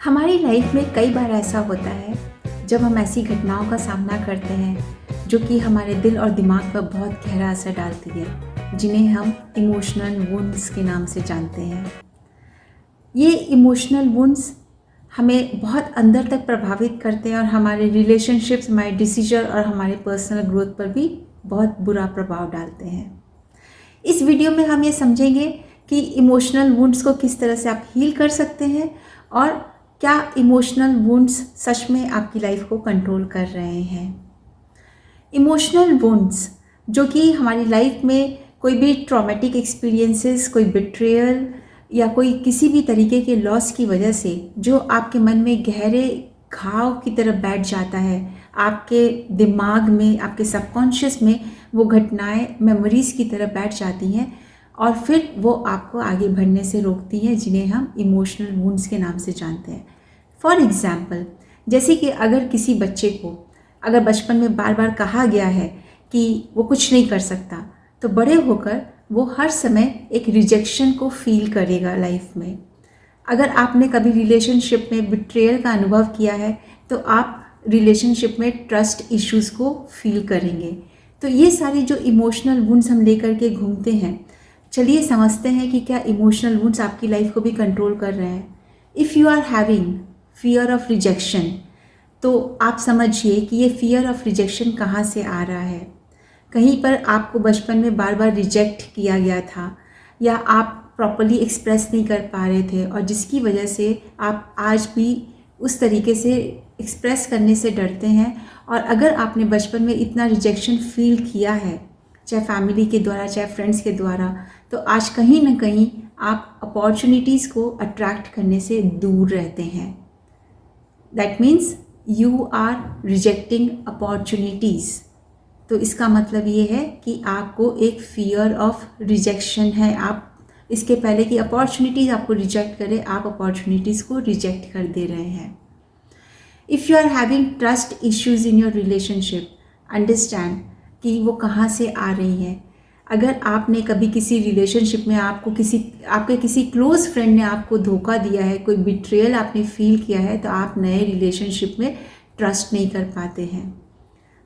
हमारी लाइफ में कई बार ऐसा होता है जब हम ऐसी घटनाओं का सामना करते हैं जो कि हमारे दिल और दिमाग पर बहुत गहरा असर डालती है, जिन्हें हम इमोशनल वुंड्स के नाम से जानते हैं। ये इमोशनल वुंड्स हमें बहुत अंदर तक प्रभावित करते हैं और हमारे रिलेशनशिप्स, हमारे डिसीजन और हमारे पर्सनल ग्रोथ पर भी बहुत बुरा प्रभाव डालते हैं। इस वीडियो में हम ये समझेंगे कि इमोशनल वुंड्स को किस तरह से आप हील कर सकते हैं और क्या इमोशनल वुंड्स सच में आपकी लाइफ को कंट्रोल कर रहे हैं। इमोशनल वुंड्स जो कि हमारी लाइफ में कोई भी ट्रॉमेटिक एक्सपीरियंसेस, कोई बिट्रेयल या कोई किसी भी तरीके के लॉस की वजह से जो आपके मन में गहरे घाव की तरह बैठ जाता है, आपके दिमाग में, आपके सबकॉन्शियस में वो घटनाएं मेमोरीज़ की तरह बैठ जाती हैं और फिर वो आपको आगे बढ़ने से रोकती हैं, जिन्हें हम इमोशनल वुंड्स के नाम से जानते हैं। फॉर एग्ज़ाम्पल, जैसे कि अगर किसी बच्चे को अगर बचपन में बार बार कहा गया है कि वो कुछ नहीं कर सकता, तो बड़े होकर वो हर समय एक रिजेक्शन को फील करेगा लाइफ में। अगर आपने कभी रिलेशनशिप में बिट्रेयल का अनुभव किया है तो आप रिलेशनशिप में ट्रस्ट इश्यूज़ को फील करेंगे। तो ये सारे जो इमोशनल वुंड्स हम लेकर के घूमते हैं, चलिए समझते हैं कि क्या इमोशनल वुंड्स आपकी लाइफ को भी कंट्रोल कर रहे हैं। If you are having fear of rejection, तो आप समझिए कि ये फियर ऑफ रिजेक्शन कहाँ से आ रहा है। कहीं पर आपको बचपन में बार बार रिजेक्ट किया गया था या आप प्रॉपर्ली एक्सप्रेस नहीं कर पा रहे थे और जिसकी वजह से आप आज भी उस तरीके से एक्सप्रेस करने से डरते हैं। और अगर आपने बचपन में इतना रिजेक्शन फील किया है, चाहे फैमिली के द्वारा, चाहे फ्रेंड्स के द्वारा, तो आज कहीं ना कहीं आप अपॉर्चुनिटीज़ को अट्रैक्ट करने से दूर रहते हैं। That means you are rejecting opportunities. तो इसका मतलब ये है कि आपको एक फियर ऑफ रिजेक्शन है। आप इसके पहले कि अपॉर्चुनिटीज़ आपको रिजेक्ट करे, आप अपॉर्चुनिटीज़ को रिजेक्ट कर दे रहे हैं। If you are having trust issues in your relationship, understand कि वो कहाँ से आ रही हैं। अगर आपने कभी किसी रिलेशनशिप में आपके किसी क्लोज़ फ्रेंड ने आपको धोखा दिया है, कोई बिट्रेयल आपने फील किया है, तो आप नए रिलेशनशिप में ट्रस्ट नहीं कर पाते हैं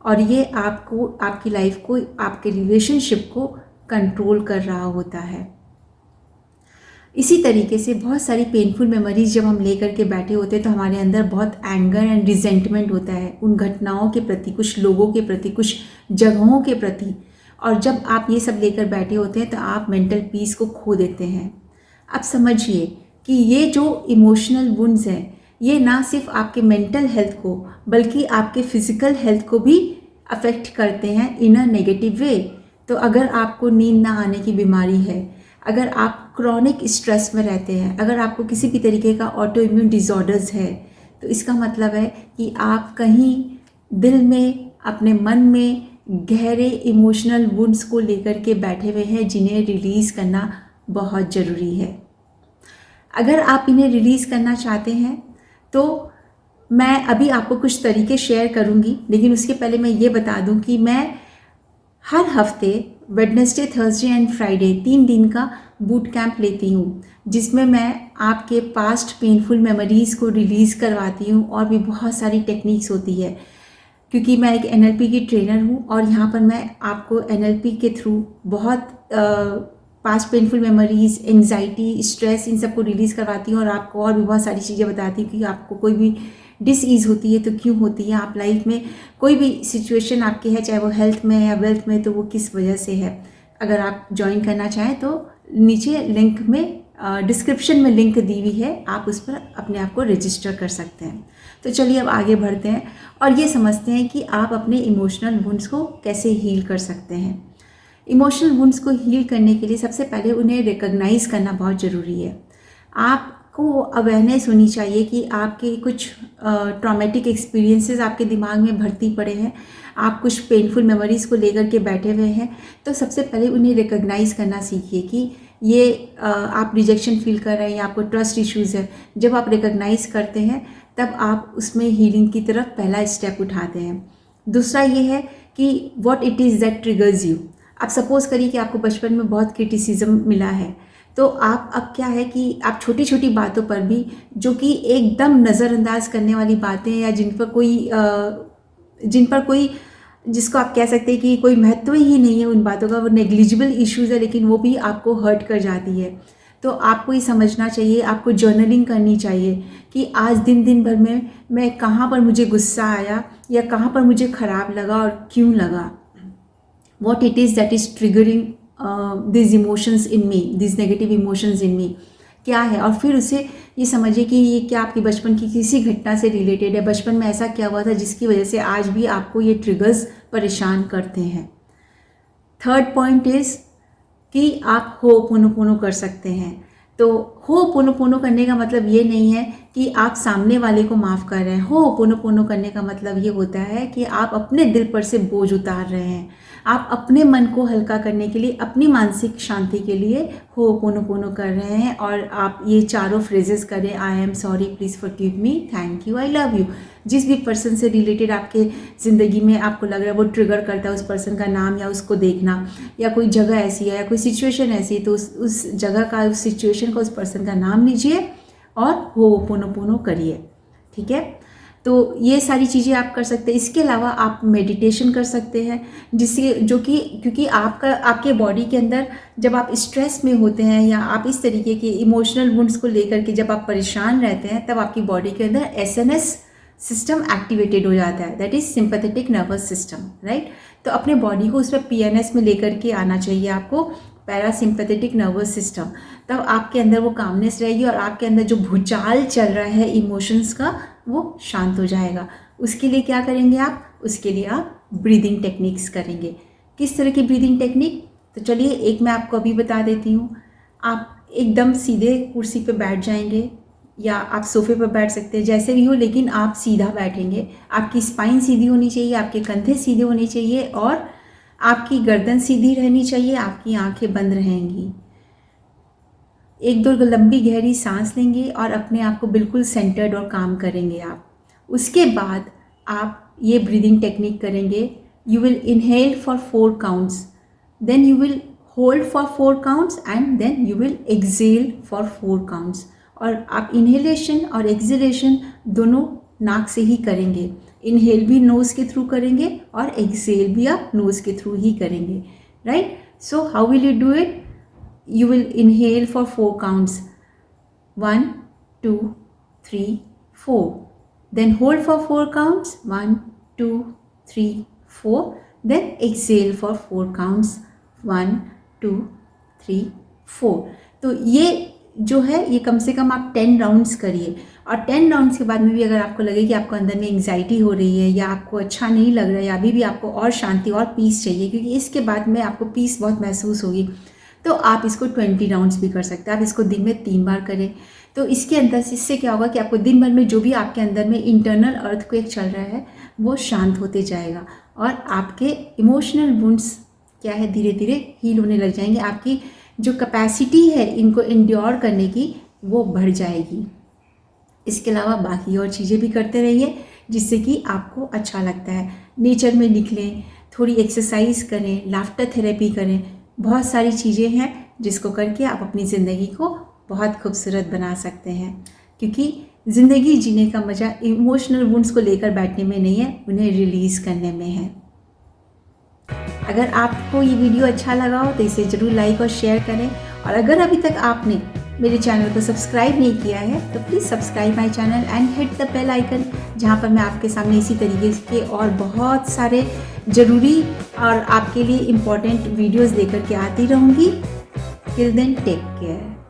और ये आपको, आपकी लाइफ को, आपके रिलेशनशिप को कंट्रोल कर रहा होता है। इसी तरीके से बहुत सारी पेनफुल मेमोरीज जब हम लेकर के बैठे होते हैं तो हमारे अंदर बहुत एंगर एंड रिजेंटमेंट होता है उन घटनाओं के प्रति, कुछ लोगों के प्रति, कुछ जगहों के प्रति। और जब आप ये सब लेकर बैठे होते हैं तो आप मेंटल पीस को खो देते हैं। अब समझिए कि ये जो इमोशनल वुंड्स हैं, ये ना सिर्फ आपके मेंटल हेल्थ को बल्कि आपके फिज़िकल हेल्थ को भी अफेक्ट करते हैं इन अ नेगेटिव वे। तो अगर आपको नींद ना आने की बीमारी है, अगर आप क्रॉनिक स्ट्रेस में रहते हैं, अगर आपको किसी भी तरीके का ऑटो इम्यून डिसऑर्डर्स है, तो इसका मतलब है कि आप कहीं दिल में, अपने मन में गहरे इमोशनल वुंड्स को लेकर के बैठे हुए हैं, जिन्हें रिलीज़ करना बहुत ज़रूरी है। अगर आप इन्हें रिलीज़ करना चाहते हैं तो मैं अभी आपको कुछ तरीके शेयर करूंगी, लेकिन उसके पहले मैं ये बता दूं कि मैं हर हफ्ते वेडनेसडे, थर्सडे एंड फ्राइडे 3 दिन का बूट कैंप लेती हूँ, जिसमें मैं आपके पास्ट पेनफुल मेमोरीज़ को रिलीज़ करवाती हूँ और भी बहुत सारी टेक्निक्स होती है। क्योंकि मैं एक NLP की ट्रेनर हूँ और यहाँ पर मैं आपको NLP के थ्रू बहुत past painful memories, anxiety, stress, इन सबको रिलीज़ करवाती हूँ और आपको और भी बहुत सारी चीज़ें बताती हूँ कि आपको कोई भी डिसईज़ होती है तो क्यों होती है, आप लाइफ में कोई भी सिचुएशन आपकी है, चाहे वो हेल्थ में या वेल्थ में, तो वो किस वजह से है। अगर आप ज्वाइन करना चाहें तो नीचे लिंक में, डिस्क्रिप्शन में लिंक दी हुई है, आप उस पर अपने आप को रजिस्टर कर सकते हैं। तो चलिए अब आगे बढ़ते हैं और ये समझते हैं कि आप अपने इमोशनल वुंड्स को कैसे हील कर सकते हैं। इमोशनल वुंड्स को हील करने के लिए सबसे पहले उन्हें रिकॉग्नाइज़ करना बहुत ज़रूरी है। आपको अवेयरनेस होनी चाहिए कि आपके कुछ ट्रॉमेटिक एक्सपीरियंसेस आपके दिमाग में भर्ती पड़े हैं, आप कुछ पेनफुल मेमोरीज़ को लेकर के बैठे हुए हैं। तो सबसे पहले उन्हें रिकॉग्नाइज़ करना सीखिए कि ये आप रिजेक्शन फील कर रहे हैं या आपको ट्रस्ट इश्यूज़ है। जब आप रिकॉग्नाइज़ करते हैं तब आप उसमें हीलिंग की तरफ पहला स्टेप उठाते हैं। दूसरा ये है कि what it is that triggers you. आप सपोज़ करिए कि आपको बचपन में बहुत क्रिटिसिज्म मिला है, तो आप अब क्या है कि आप छोटी छोटी बातों पर भी, जो कि एकदम नज़रअंदाज करने वाली बातें या जिन पर कोई, जिसको आप कह सकते हैं कि कोई महत्व ही नहीं है उन बातों का, वो नेग्लिजिबल इश्यूज़ है, लेकिन वो भी आपको हर्ट कर जाती है। तो आपको ये समझना चाहिए, आपको जर्नलिंग करनी चाहिए कि आज दिन भर में मैं कहाँ पर मुझे गुस्सा आया या कहाँ पर मुझे ख़राब लगा और क्यों लगा। What it is that is triggering this emotions in me, this negative emotions in me क्या है। और फिर उसे ये समझिए कि ये क्या आपकी बचपन की किसी घटना से रिलेटेड है, बचपन में ऐसा क्या हुआ था जिसकी वजह से आज भी आपको ये ट्रिगर्स परेशान करते हैं। थर्ड पॉइंट इज़ कि आप होपोनोपोनो कर सकते हैं। तो होपोनोपोनो करने का मतलब ये नहीं है कि आप सामने वाले को माफ़ कर रहे हैं। होपोनोपोनो करने का मतलब ये होता है कि आप अपने दिल पर से बोझ उतार रहे हैं, आप अपने मन को हल्का करने के लिए, अपनी मानसिक शांति के लिए होपोनोपोनो कर रहे हैं। और आप ये चारों फ्रेजेस करें, I am sorry, please forgive me, thank you, I love you. जिस भी पर्सन से रिलेटेड आपके ज़िंदगी में आपको लग रहा है वो ट्रिगर करता है, उस पर्सन का नाम या उसको देखना, या कोई जगह ऐसी है या कोई सिचुएशन ऐसी है, तो उस जगह का, उस सिचुएशन का, उस पर्सन का नाम लीजिए और होपोनोपोनो करिए। ठीक है, तो ये सारी चीज़ें आप कर सकते हैं। इसके अलावा आप मेडिटेशन कर सकते हैं, जिससे क्योंकि आपके बॉडी के अंदर जब आप स्ट्रेस में होते हैं या आप इस तरीके के इमोशनल वुंड्स को लेकर के जब आप परेशान रहते हैं, तब आपकी बॉडी के अंदर एसएनएस सिस्टम एक्टिवेटेड हो जाता है, that is sympathetic nervous system, right. तो अपने बॉडी को उसमें पीएनएस में लेकर के आना चाहिए आपको, पैरासिम्पैथेटिक नर्वस सिस्टम। तब आपके अंदर वो कामनेस रहेगी और आपके अंदर जो भूचाल चल रहा है इमोशंस का, वो शांत हो जाएगा। उसके लिए क्या करेंगे आप? उसके लिए आप ब्रीदिंग टेक्निक्स करेंगे। किस तरह की ब्रीदिंग टेक्निक? तो चलिए एक मैं आपको अभी बता देती हूँ। आप एकदम सीधे कुर्सी पे बैठ जाएंगे या आप सोफे पर बैठ सकते हैं, जैसे भी हो, लेकिन आप सीधा बैठेंगे। आपकी स्पाइन सीधी होनी चाहिए, आपके कंधे सीधे होने चाहिए और आपकी गर्दन सीधी रहनी चाहिए, आपकी आंखें बंद रहेंगी। एक दो लंबी गहरी सांस लेंगे और अपने आप को बिल्कुल सेंटर्ड और काम करेंगे आप। उसके बाद आप ये ब्रीदिंग टेक्निक करेंगे। You will inhale for 4 counts, then you will hold for 4 counts and then you will exhale for 4 counts. और आप इनहेलेशन और एक्सेलेशन दोनों नाक से ही करेंगे। इनहेल भी नोज़ के थ्रू करेंगे और एक्सेल भी आप नोज़ के थ्रू ही करेंगे, right. So how will you do it? You will inhale for 4 counts, 1, 2, 3, 4. Then hold for 4 counts, 1, 2, 3, 4. Then exhale for 4 counts, 1, 2, 3, 4. तो ये जो है ये कम से कम आप 10 राउंड्स करिए। और 10 राउंड्स के बाद में भी अगर आपको लगे कि आपको अंदर में एंग्जाइटी हो रही है या आपको अच्छा नहीं लग रहा है या अभी भी आपको और शांति और पीस चाहिए, क्योंकि इसके बाद में आपको पीस बहुत महसूस होगी, तो आप इसको 20 राउंड्स भी कर सकते हैं। आप इसको दिन में 3 बार करें। तो इसके अंदर इससे क्या होगा कि आपको दिन भर में जो भी आपके अंदर में इंटरनल अर्थक्वेक चल रहा है वो शांत होते जाएगा और आपके इमोशनल वुंड्स क्या है धीरे धीरे हील होने लग जाएंगे। आपकी जो कैपेसिटी है इनको इंड्योर करने की वो बढ़ जाएगी। इसके अलावा बाकी और चीज़ें भी करते रहिए जिससे कि आपको अच्छा लगता है। नेचर में निकलें, थोड़ी एक्सरसाइज करें, लाफ्टर थेरेपी करें, बहुत सारी चीज़ें हैं जिसको करके आप अपनी ज़िंदगी को बहुत खूबसूरत बना सकते हैं। क्योंकि ज़िंदगी जीने का मज़ा इमोशनल वुंड्स को लेकर बैठने में नहीं है, उन्हें रिलीज़ करने में है। अगर आपको ये वीडियो अच्छा लगा हो तो इसे ज़रूर लाइक और शेयर करें। और अगर अभी तक आपने मेरे चैनल को सब्सक्राइब नहीं किया है तो please subscribe my channel and hit the bell icon, जहाँ पर मैं आपके सामने इसी तरीके के और बहुत सारे ज़रूरी और आपके लिए इम्पोर्टेंट वीडियोस लेकर के आती रहूँगी। Till then take care.